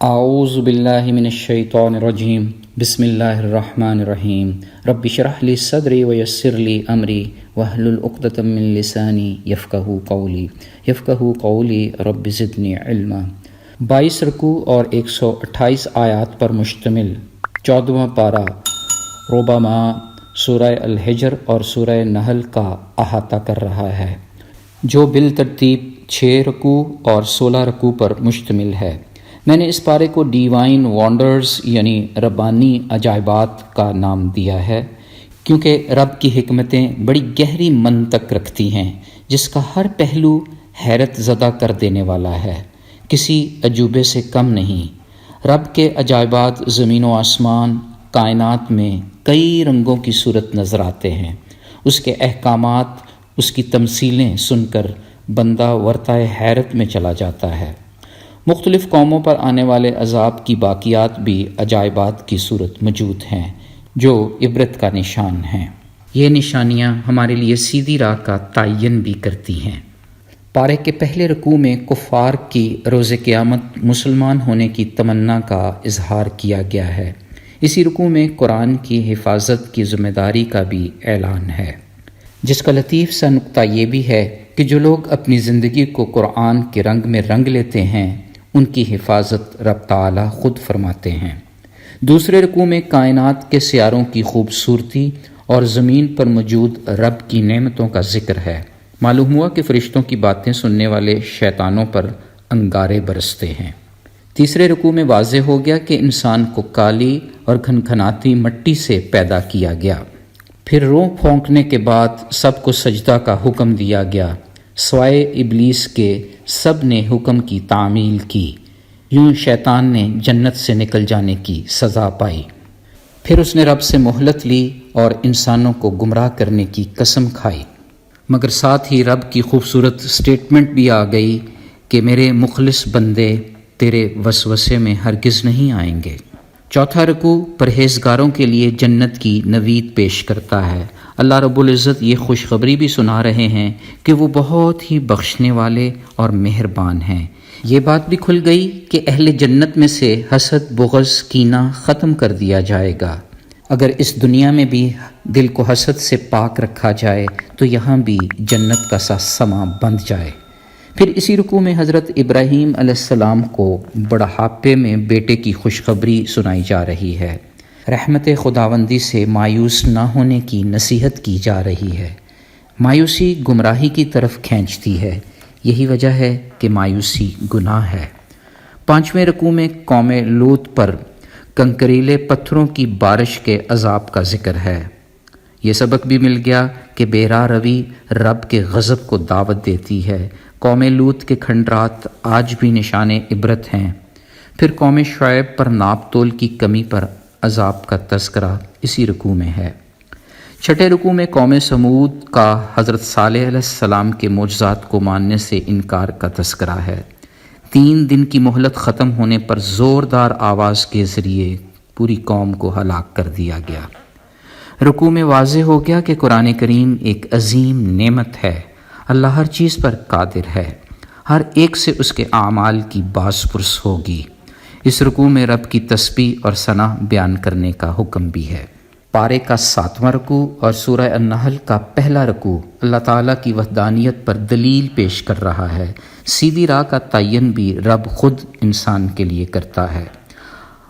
اعوذ باللہ من الشیطان الرجیم بسم اللہ الرحمن الرحیم رب اشرح لی صدری ویسر لی امری واحلل عقدۃ من لسانی یفقہوا قولی رب زدنی علما۔ 22 رکوع اور 128 آیات پر مشتمل 14واں پارہ ربع ماہ سورہ الحجر اور سورہ نحل کا احاطہ کر رہا ہے، جو بالترتیب 6 رکوع اور 16 رکوع پر مشتمل ہے۔ میں نے اس پارے کو ڈیوائن وانڈرز یعنی ربانی عجائبات کا نام دیا ہے، کیونکہ رب کی حکمتیں بڑی گہری منطق رکھتی ہیں، جس کا ہر پہلو حیرت زدہ کر دینے والا ہے، کسی عجوبے سے کم نہیں۔ رب کے عجائبات زمین و آسمان کائنات میں کئی رنگوں کی صورت نظر آتے ہیں۔ اس کے احکامات، اس کی تمثیلیں سن کر بندہ ورطۂ حیرت میں چلا جاتا ہے۔ مختلف قوموں پر آنے والے عذاب کی باقیات بھی عجائبات کی صورت موجود ہیں، جو عبرت کا نشان ہیں۔ یہ نشانیاں ہمارے لیے سیدھی راہ کا تعین بھی کرتی ہیں۔ پارے کے پہلے رکوع میں کفار کی روز قیامت مسلمان ہونے کی تمنا کا اظہار کیا گیا ہے۔ اسی رکوع میں قرآن کی حفاظت کی ذمہ داری کا بھی اعلان ہے، جس کا لطیف سا نقطہ یہ بھی ہے کہ جو لوگ اپنی زندگی کو قرآن کے رنگ میں رنگ لیتے ہیں، ان کی حفاظت رب تعالی خود فرماتے ہیں۔ دوسرے رکوع میں کائنات کے سیاروں کی خوبصورتی اور زمین پر موجود رب کی نعمتوں کا ذکر ہے۔ معلوم ہوا کہ فرشتوں کی باتیں سننے والے شیطانوں پر انگارے برستے ہیں۔ تیسرے رکوع میں واضح ہو گیا کہ انسان کو کالی اور کھنکھناتی مٹی سے پیدا کیا گیا۔ پھر روح پھونکنے کے بعد سب کو سجدہ کا حکم دیا گیا، سوائے ابلیس کے سب نے حکم کی تعمیل کی۔ یوں شیطان نے جنت سے نکل جانے کی سزا پائی۔ پھر اس نے رب سے مہلت لی اور انسانوں کو گمراہ کرنے کی قسم کھائی، مگر ساتھ ہی رب کی خوبصورت سٹیٹمنٹ بھی آ گئی کہ میرے مخلص بندے تیرے وسوسے میں ہرگز نہیں آئیں گے۔ چوتھا رکوع پرہیزگاروں کے لیے جنت کی نوید پیش کرتا ہے۔ اللہ رب العزت یہ خوشخبری بھی سنا رہے ہیں کہ وہ بہت ہی بخشنے والے اور مہربان ہیں۔ یہ بات بھی کھل گئی کہ اہل جنت میں سے حسد، بغض، کینہ ختم کر دیا جائے گا۔ اگر اس دنیا میں بھی دل کو حسد سے پاک رکھا جائے تو یہاں بھی جنت کا سا سماں بندھ جائے۔ پھر اسی رکوع میں حضرت ابراہیم علیہ السلام کو بڑھاپے میں بیٹے کی خوشخبری سنائی جا رہی ہے۔ رحمت خداوندی سے مایوس نہ ہونے کی نصیحت کی جا رہی ہے۔ مایوسی گمراہی کی طرف کھینچتی ہے، یہی وجہ ہے کہ مایوسی گناہ ہے۔ 5ویں رکوع میں قوم لوط پر کنکریلے پتھروں کی بارش کے عذاب کا ذکر ہے۔ یہ سبق بھی مل گیا کہ بے راہ روی رب کے غضب کو دعوت دیتی ہے۔ قوم لوط کے کھنڈرات آج بھی نشان عبرت ہیں۔ پھر قوم شعیب پر ناپ تول کی کمی پر عذاب کا تذکرہ اسی رکوع میں ہے۔ 6 رکوع میں قوم سمود کا حضرت صالح علیہ السلام کے معجزات کو ماننے سے انکار کا تذکرہ ہے۔ 3 دن کی مہلت ختم ہونے پر زوردار آواز کے ذریعے پوری قوم کو ہلاک کر دیا گیا۔ رکوع میں واضح ہو گیا کہ قرآن کریم ایک عظیم نعمت ہے۔ اللہ ہر چیز پر قادر ہے، ہر ایک سے اس کے اعمال کی باز پرس ہوگی۔ اس رکوع میں رب کی تسبیح اور ثنا بیان کرنے کا حکم بھی ہے۔ پارے کا 7واں رکوع اور سورہ النحل کا پہلا رکوع اللہ تعالیٰ کی وحدانیت پر دلیل پیش کر رہا ہے۔ سیدھی راہ کا تعین بھی رب خود انسان کے لیے کرتا ہے۔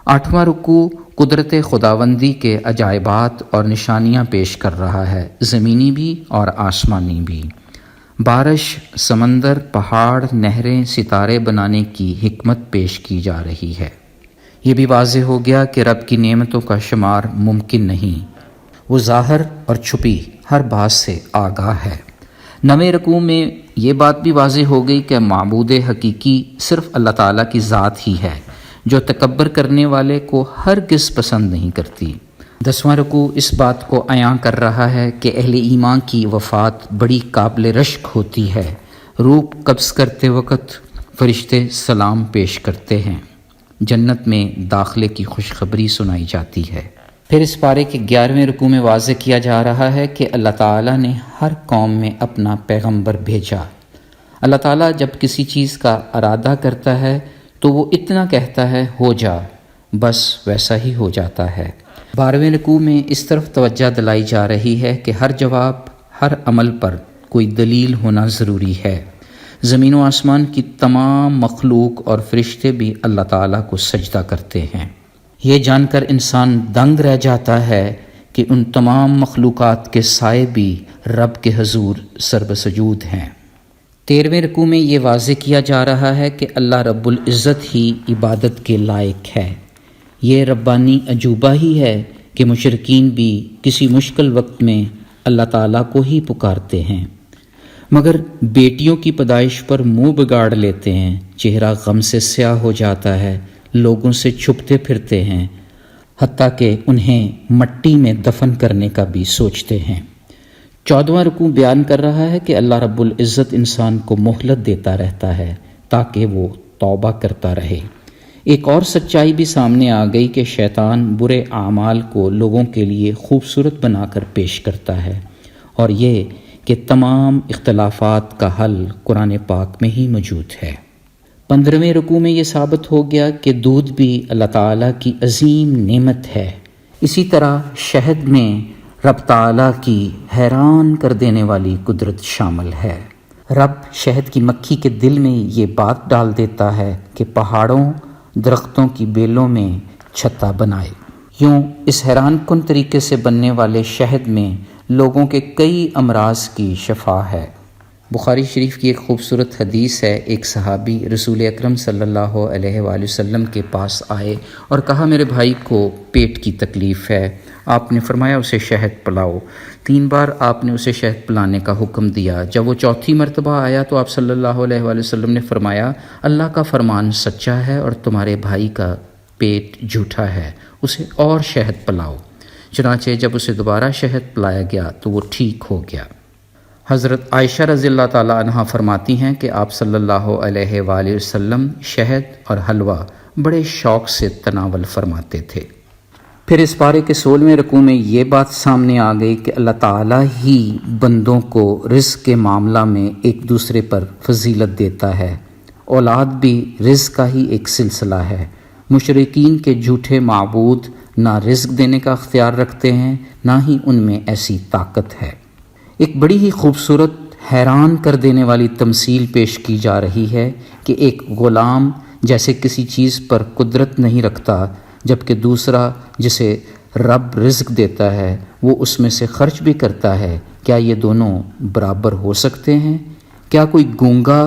8واں رکوع قدرت خداوندی کے عجائبات اور نشانیاں پیش کر رہا ہے، زمینی بھی اور آسمانی بھی۔ بارش، سمندر، پہاڑ، نہریں، ستارے بنانے کی حکمت پیش کی جا رہی ہے۔ یہ بھی واضح ہو گیا کہ رب کی نعمتوں کا شمار ممکن نہیں، وہ ظاہر اور چھپی ہر بات سے آگاہ ہے۔ 9ویں رکوع میں یہ بات بھی واضح ہو گئی کہ معبود حقیقی صرف اللہ تعالیٰ کی ذات ہی ہے، جو تکبر کرنے والے کو ہرگز پسند نہیں کرتی۔ 10واں رکوع اس بات کو عیاں کر رہا ہے کہ اہل ایمان کی وفات بڑی قابل رشک ہوتی ہے۔ روح قبض کرتے وقت فرشتے سلام پیش کرتے ہیں، جنت میں داخلے کی خوشخبری سنائی جاتی ہے۔ پھر اس پارے کے 11ویں رکوع میں واضح کیا جا رہا ہے کہ اللہ تعالیٰ نے ہر قوم میں اپنا پیغمبر بھیجا۔ اللہ تعالیٰ جب کسی چیز کا ارادہ کرتا ہے تو وہ اتنا کہتا ہے ہو جا، بس ویسا ہی ہو جاتا ہے۔ 12ویں رکوع میں اس طرف توجہ دلائی جا رہی ہے کہ ہر جواب، ہر عمل پر کوئی دلیل ہونا ضروری ہے۔ زمین و آسمان کی تمام مخلوق اور فرشتے بھی اللہ تعالیٰ کو سجدہ کرتے ہیں۔ یہ جان کر انسان دنگ رہ جاتا ہے کہ ان تمام مخلوقات کے سائے بھی رب کے حضور سربسجود ہیں۔ 13ویں رکوع میں یہ واضح کیا جا رہا ہے کہ اللہ رب العزت ہی عبادت کے لائق ہے۔ یہ ربانی عجوبہ ہی ہے کہ مشرکین بھی کسی مشکل وقت میں اللہ تعالیٰ کو ہی پکارتے ہیں، مگر بیٹیوں کی پیدائش پر منہ بگاڑ لیتے ہیں، چہرہ غم سے سیاہ ہو جاتا ہے، لوگوں سے چھپتے پھرتے ہیں، حتیٰ کہ انہیں مٹی میں دفن کرنے کا بھی سوچتے ہیں۔ 14واں رکوع بیان کر رہا ہے کہ اللہ رب العزت انسان کو مہلت دیتا رہتا ہے تاکہ وہ توبہ کرتا رہے۔ ایک اور سچائی بھی سامنے آ گئی کہ شیطان برے اعمال کو لوگوں کے لیے خوبصورت بنا کر پیش کرتا ہے، اور یہ کہ تمام اختلافات کا حل قرآن پاک میں ہی موجود ہے۔ 15ویں رکوع میں یہ ثابت ہو گیا کہ دودھ بھی اللہ تعالیٰ کی عظیم نعمت ہے۔ اسی طرح شہد میں رب تعالیٰ کی حیران کر دینے والی قدرت شامل ہے۔ رب شہد کی مکھی کے دل میں یہ بات ڈال دیتا ہے کہ پہاڑوں، درختوں کی بیلوں میں چھتا بنائے۔ یوں اس حیران کن طریقے سے بننے والے شہد میں لوگوں کے کئی امراض کی شفا ہے۔ بخاری شریف کی ایک خوبصورت حدیث ہے، ایک صحابی رسول اکرم صلی اللہ علیہ وآلہ وسلم کے پاس آئے اور کہا میرے بھائی کو پیٹ کی تکلیف ہے۔ آپ نے فرمایا اسے شہد پلاؤ۔ 3 بار آپ نے اسے شہد پلانے کا حکم دیا۔ جب وہ 4تھی مرتبہ آیا تو آپ صلی اللہ علیہ وآلہ وسلم نے فرمایا اللہ کا فرمان سچا ہے اور تمہارے بھائی کا پیٹ جھوٹا ہے، اسے اور شہد پلاؤ۔ چنانچہ جب اسے دوبارہ شہد پلایا گیا تو وہ ٹھیک ہو گیا۔ حضرت عائشہ رضی اللہ تعالی عنہا فرماتی ہیں کہ آپ صلی اللہ علیہ وآلہ وسلم شہد اور حلوہ بڑے شوق سے تناول فرماتے تھے۔ پھر اس پارے کے 16ویں رکوع میں یہ بات سامنے آ گئی کہ اللہ تعالیٰ ہی بندوں کو رزق کے معاملہ میں ایک دوسرے پر فضیلت دیتا ہے۔ اولاد بھی رزق کا ہی ایک سلسلہ ہے۔ مشرکین کے جھوٹے معبود نہ رزق دینے کا اختیار رکھتے ہیں، نہ ہی ان میں ایسی طاقت ہے۔ ایک بڑی ہی خوبصورت، حیران کر دینے والی تمثیل پیش کی جا رہی ہے کہ ایک غلام جیسے کسی چیز پر قدرت نہیں رکھتا، جبکہ دوسرا جسے رب رزق دیتا ہے وہ اس میں سے خرچ بھی کرتا ہے۔ کیا یہ دونوں برابر ہو سکتے ہیں؟ کیا کوئی گونگا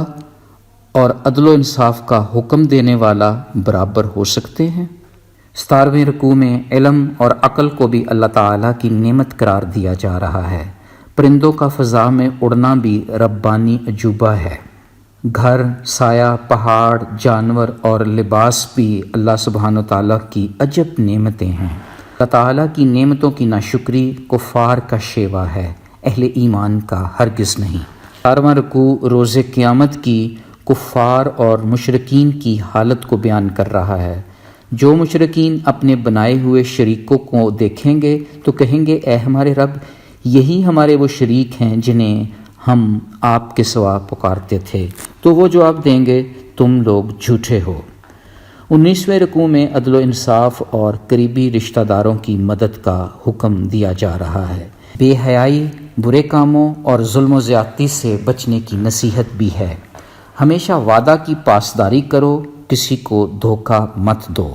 اور عدل و انصاف کا حکم دینے والا برابر ہو سکتے ہیں؟ 17ویں رکوع میں علم اور عقل کو بھی اللہ تعالیٰ کی نعمت قرار دیا جا رہا ہے۔ پرندوں کا فضا میں اڑنا بھی ربانی عجوبہ ہے۔ گھر، سایہ، پہاڑ، جانور اور لباس بھی اللہ سبحانہ و تعالیٰ کی عجب نعمتیں ہیں۔ اللہ تعالیٰ کی نعمتوں کی ناشکری کفار کا شیوا ہے، اہل ایمان کا ہرگز نہیں۔ 18واں رکوع روز قیامت کی کفار اور مشرکین کی حالت کو بیان کر رہا ہے۔ جو مشرکین اپنے بنائے ہوئے شریکوں کو دیکھیں گے تو کہیں گے اے ہمارے رب، یہی ہمارے وہ شریک ہیں جنہیں ہم آپ کے سوا پکارتے تھے۔ تو وہ جواب دیں گے تم لوگ جھوٹے ہو۔ 19ویں رکوع میں عدل و انصاف اور قریبی رشتہ داروں کی مدد کا حکم دیا جا رہا ہے۔ بے حیائی، برے کاموں اور ظلم و زیادتی سے بچنے کی نصیحت بھی ہے۔ ہمیشہ وعدہ کی پاسداری کرو، کسی کو دھوکہ مت دو۔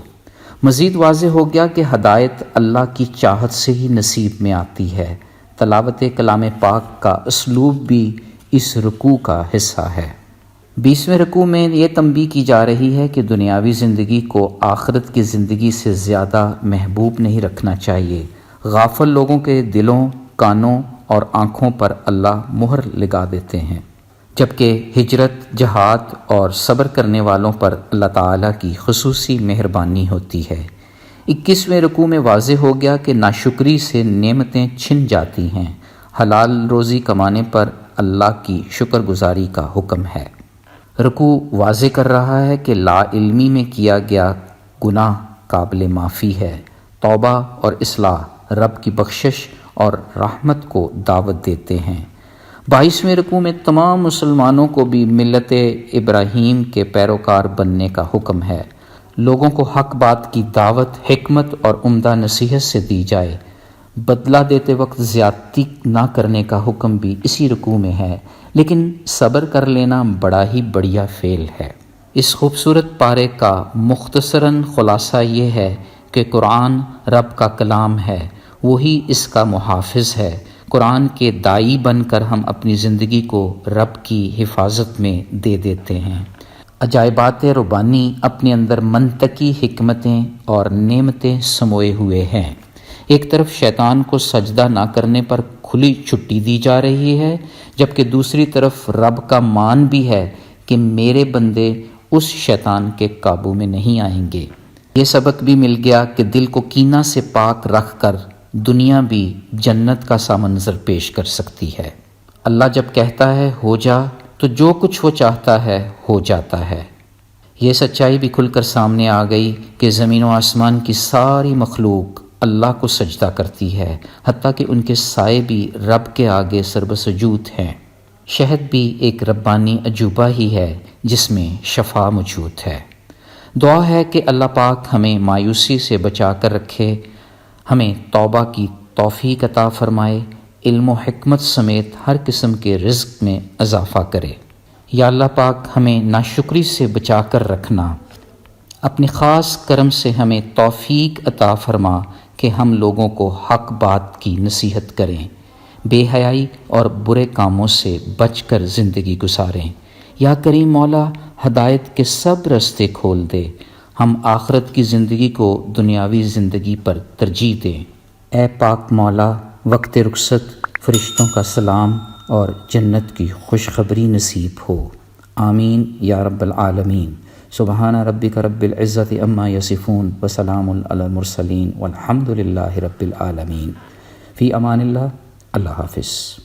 مزید واضح ہو گیا کہ ہدایت اللہ کی چاہت سے ہی نصیب میں آتی ہے۔ تلاوت کلام پاک کا اسلوب بھی اس رکوع کا حصہ ہے۔ 20ویں رکوع میں یہ تنبیہ کی جا رہی ہے کہ دنیاوی زندگی کو آخرت کی زندگی سے زیادہ محبوب نہیں رکھنا چاہیے۔ غافل لوگوں کے دلوں، کانوں اور آنکھوں پر اللہ مہر لگا دیتے ہیں، جبکہ ہجرت، جہاد اور صبر کرنے والوں پر اللہ تعالیٰ کی خصوصی مہربانی ہوتی ہے۔ 21ویں رکوع میں واضح ہو گیا کہ ناشکری سے نعمتیں چھن جاتی ہیں۔ حلال روزی کمانے پر اللہ کی شکر گزاری کا حکم ہے۔ رکوع واضح کر رہا ہے کہ لا علمی میں کیا گیا گناہ قابل معافی ہے۔ توبہ اور اصلاح رب کی بخشش اور رحمت کو دعوت دیتے ہیں۔ 22ویں رکوع میں تمام مسلمانوں کو بھی ملت ابراہیم کے پیروکار بننے کا حکم ہے۔ لوگوں کو حق بات کی دعوت حکمت اور عمدہ نصیحت سے دی جائے۔ بدلہ دیتے وقت زیادتی نہ کرنے کا حکم بھی اسی رکوع میں ہے، لیکن صبر کر لینا بڑا ہی بڑھیا فعل ہے۔ اس خوبصورت پارے کا مختصراً خلاصہ یہ ہے کہ قرآن رب کا کلام ہے، وہی اس کا محافظ ہے۔ قرآن کے داعی بن کر ہم اپنی زندگی کو رب کی حفاظت میں دے دیتے ہیں۔ عجائبات ربانی اپنے اندر منطقی حکمتیں اور نعمتیں سموئے ہوئے ہیں۔ ایک طرف شیطان کو سجدہ نہ کرنے پر کھلی چھٹی دی جا رہی ہے، جبکہ دوسری طرف رب کا مان بھی ہے کہ میرے بندے اس شیطان کے قابو میں نہیں آئیں گے۔ یہ سبق بھی مل گیا کہ دل کو کینہ سے پاک رکھ کر دنیا بھی جنت کا سا منظر پیش کر سکتی ہے۔ اللہ جب کہتا ہے ہو جا تو جو کچھ وہ چاہتا ہے ہو جاتا ہے۔ یہ سچائی بھی کھل کر سامنے آ گئی کہ زمین و آسمان کی ساری مخلوق اللہ کو سجدہ کرتی ہے، حتیٰ کہ ان کے سائے بھی رب کے آگے سربسجود ہیں۔ شہد بھی ایک ربانی عجوبہ ہی ہے جس میں شفا موجود ہے۔ دعا ہے کہ اللہ پاک ہمیں مایوسی سے بچا کر رکھے، ہمیں توبہ کی توفیق عطا فرمائے، علم و حکمت سمیت ہر قسم کے رزق میں اضافہ کرے۔ یا اللہ پاک ہمیں ناشکری سے بچا کر رکھنا، اپنے خاص کرم سے ہمیں توفیق عطا فرما کہ ہم لوگوں کو حق بات کی نصیحت کریں، بے حیائی اور برے کاموں سے بچ کر زندگی گزاریں۔ یا کریم مولا ہدایت کے سب راستے کھول دے، ہم آخرت کی زندگی کو دنیاوی زندگی پر ترجیح دیں۔ اے پاک مولا وقت رخصت فرشتوں کا سلام اور جنت کی خوشخبری نصیب ہو، آمین یا رب العالمین۔ سبحان ربک رب العزت عما یصفون وسلام علی المرسلین والحمد للہ رب العالمین۔ فی امان اللہ، اللہ حافظ۔